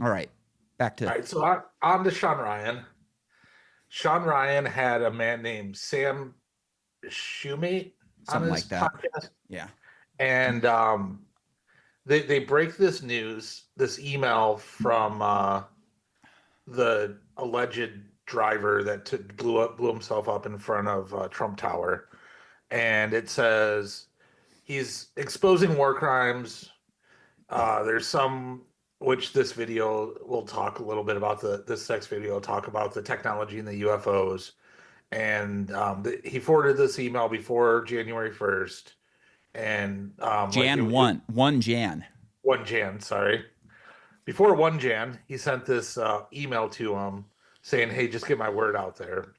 All right, back All to right, so on to Sean Ryan. Sean Ryan had a man named Sam Shoemate on something like his that. podcast, Yeah. and they break this news, this email from the alleged driver that blew himself up in front of Trump Tower, and it says he's exposing war crimes. There's some which this video will talk a little bit about this next video will talk about the technology in the UFOs, and he forwarded this email before January 1st, and like Jan it 1 Jan. 1 Jan, sorry. Before 1 Jan, he sent this email to him saying, "Hey, just get my word out there."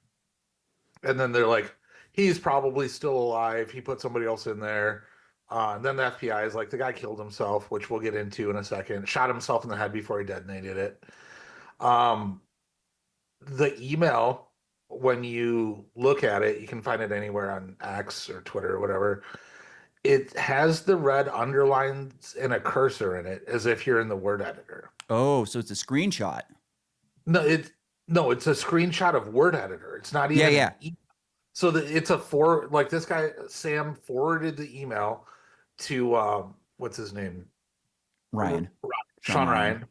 And then they're like, "He's probably still alive. He put somebody else in there." And then the FBI is like, "The guy killed himself," which we'll get into in a second. Shot himself in the head before he detonated it. Um, the email, when you look at it, you can find it anywhere on X or Twitter or whatever. It has the red underlines and a cursor in it, as if you're in the word editor. Oh, so it's a screenshot. No, it's a screenshot of word editor. It's not Yeah, even yeah. so it's a like this guy Sam forwarded the email to what's his name? Ryan. Sean Sean Ryan. Ryan.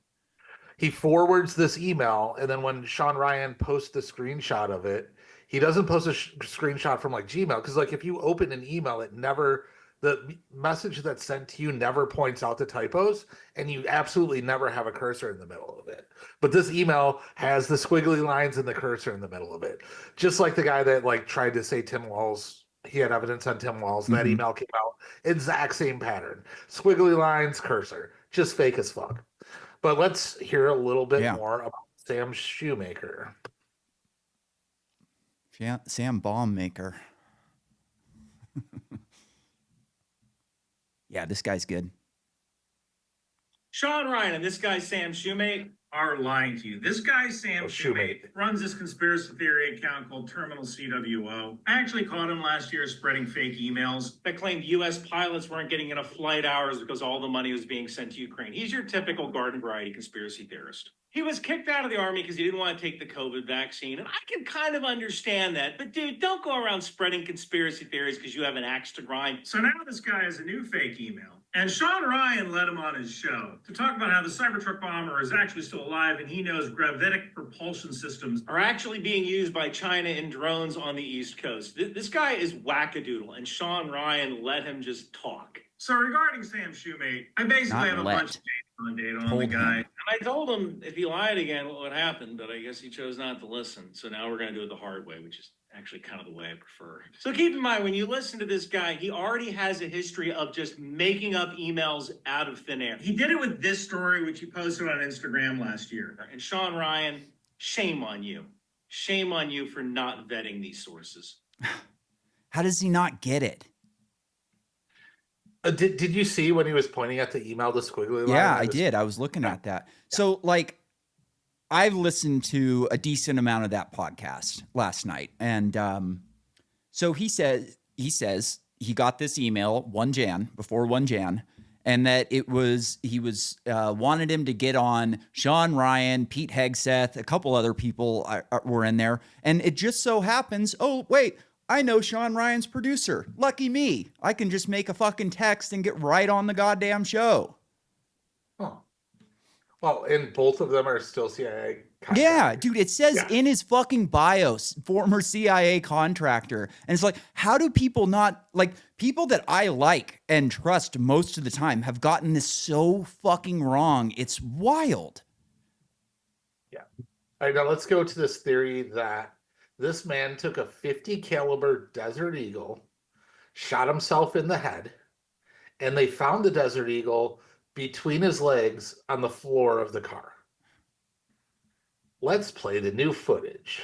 He forwards this email, and then when Sean Ryan posts the screenshot of it, he doesn't post a screenshot from like Gmail, because like if you open an email, it never, the message that's sent to you never points out the typos, and you absolutely never have a cursor in the middle of it. But this email has the squiggly lines and the cursor in the middle of it, just like the guy that like tried to say Tim Walz. He had evidence on Tim Walz. That Mm-hmm. email came out, exact same pattern, squiggly lines, cursor, just fake as fuck. But let's hear a little bit Yeah. more about Sam Shoemaker. Yeah. Sam Bombmaker. Yeah, this guy's good. Sean Ryan and this guy Sam Shoemate are lying to you. This guy Sam Shoemate runs this conspiracy theory account called Terminal CWO. I actually caught him last year spreading fake emails that claimed U.S. pilots weren't getting enough flight hours because all the money was being sent to Ukraine. He's your typical garden variety conspiracy theorist. He was kicked out of the army because he didn't want to take the COVID vaccine. And I can kind of understand that. But dude, don't go around spreading conspiracy theories because you have an axe to grind. So now this guy has a new fake email. And Sean Ryan led him on his show to talk about how the Cybertruck bomber is actually still alive, and he knows gravitic propulsion systems are actually being used by China in drones on the East Coast. This guy is wackadoodle, and Sean Ryan let him just talk. So regarding Sam Shoemate, I basically have a bunch of data on the guy. And I told him if he lied again, what would happen, but I guess he chose not to listen. So now we're going to do it the hard way, which is actually kind of the way I prefer. So keep in mind, when you listen to this guy, he already has a history of just making up emails out of thin air. He did it with this story, which he posted on Instagram last year. And Sean Ryan, shame on you. Shame on you for not vetting these sources. How does he not get it? Did you see when he was pointing at the email, the squiggly line? Yeah, I did. I was looking at that. So, like, I've listened to a decent amount of that podcast last night, and so he says he got this email before 1 Jan, and that he wanted him to get on Sean Ryan, Pete Hegseth, a couple other people were in there, and it just so happens, oh wait, I know Sean Ryan's producer. Lucky me, I can just make a fucking text and get right on the goddamn show. Oh. Well, and both of them are still CIA contractors. Yeah, dude, it says in his fucking bios, former CIA contractor. And it's like, how do people not, like, people that I like and trust most of the time have gotten this so fucking wrong? It's wild. Yeah. All right, now let's go to this theory that this man took a 50 caliber Desert Eagle, shot himself in the head, and they found the Desert Eagle between his legs on the floor of the car. Let's play the new footage.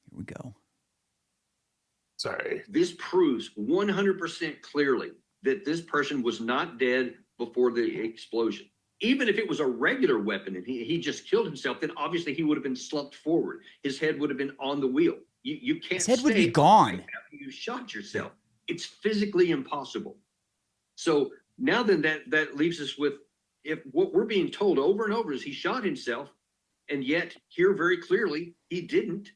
Here we go. Sorry. This proves 100% clearly that this person was not dead before the explosion. Even if it was a regular weapon and he just killed himself, then obviously he would have been slumped forward. His head would have been on the wheel. You can't. His head would be stay gone. upright after you shot yourself. It's physically impossible. So now then that leaves us with, if what we're being told over and over is he shot himself, and yet here very clearly he didn't,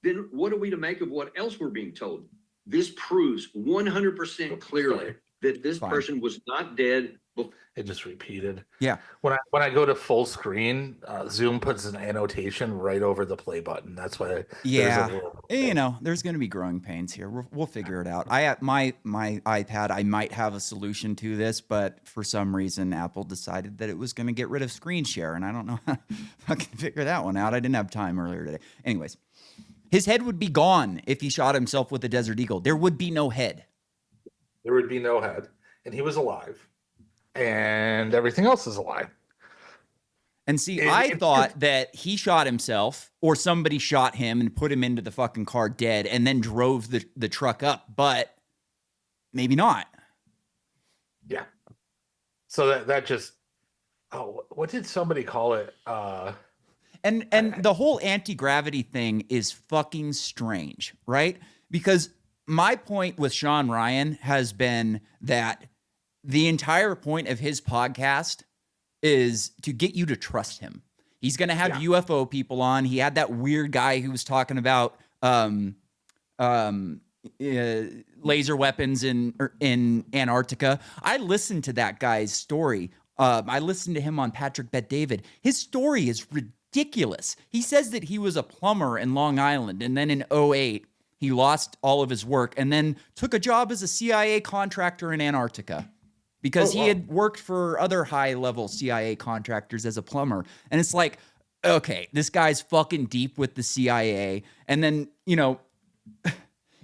then what are we to make of what else we're being told? This proves 100% clearly that this Fine. person was not dead before. It just repeated. Yeah. When I go to full screen, Zoom puts an annotation right over the play button. That's why. there's a Yeah. little- You know, there's going to be growing pains here. We'll figure it out. My iPad, I might have a solution to this, but for some reason, Apple decided that it was going to get rid of screen share, and I don't know how to fucking figure that one out. I didn't have time earlier today. Anyways, his head would be gone if he shot himself with a Desert Eagle. There would be no head. There would be no head, and he was alive, and everything else is alive. And see, And I it's thought that he shot himself or somebody shot him and put him into the fucking car dead and then drove the truck up, but maybe not. Yeah. So that just, what did somebody call it? And the whole anti-gravity thing is fucking strange, right? Because my point with Sean Ryan has been that the entire point of his podcast is to get you to trust him. He's going to have UFO people on. He had that weird guy who was talking about laser weapons in Antarctica. I listened to that guy's story. I listened to him on Patrick Bet David. His story is ridiculous. He says that he was a plumber in Long Island, and then in 2008, he lost all of his work and then took a job as a CIA contractor in Antarctica because he had worked for other high-level CIA contractors as a plumber. And it's like, okay, this guy's fucking deep with the CIA. And then, you know,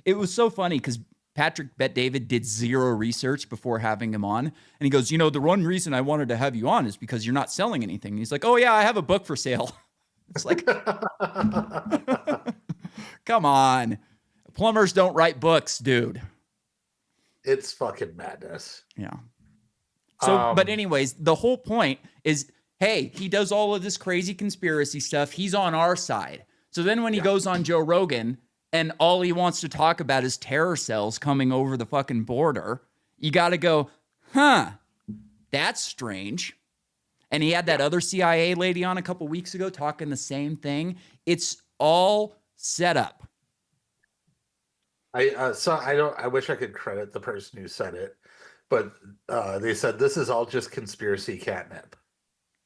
it was so funny because Patrick Bet David did zero research before having him on. And he goes, you know, the one reason I wanted to have you on is because you're not selling anything. And he's like, oh, yeah, I have a book for sale. It's like, come on. Plumbers don't write books, dude. It's fucking madness. Yeah. So, but anyways, the whole point is, hey, he does all of this crazy conspiracy stuff. He's on our side. So then when he goes on Joe Rogan and all he wants to talk about is terror cells coming over the fucking border, you got to go, huh, that's strange. And he had that other CIA lady on a couple weeks ago talking the same thing. It's all set up. I wish I could credit the person who said it, but they said this is all just conspiracy catnip.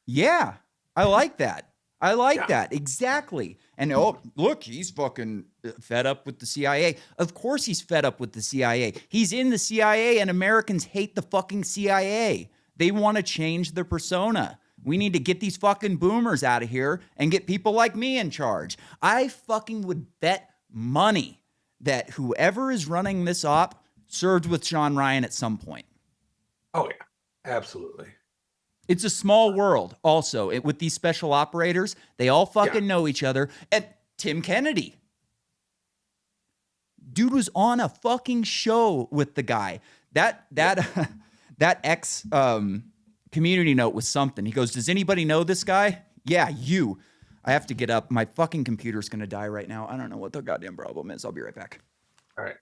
Yeah, I like that. I like that. Exactly. And oh, look, he's fucking fed up with the CIA. Of course he's fed up with the CIA. He's in the CIA and Americans hate the fucking CIA. They want to change their persona. We need to get these fucking boomers out of here and get people like me in charge. I fucking would bet money that whoever is running this op served with Sean Ryan at some point. Oh, yeah. Absolutely. It's a small world also. With these special operators, they all fucking know each other. And Tim Kennedy. Dude was on a fucking show with the guy. That ex community note was something. He goes, does anybody know this guy? Yeah, you. I have to get up. My fucking computer's going to die right now. I don't know what the goddamn problem is. I'll be right back. All right.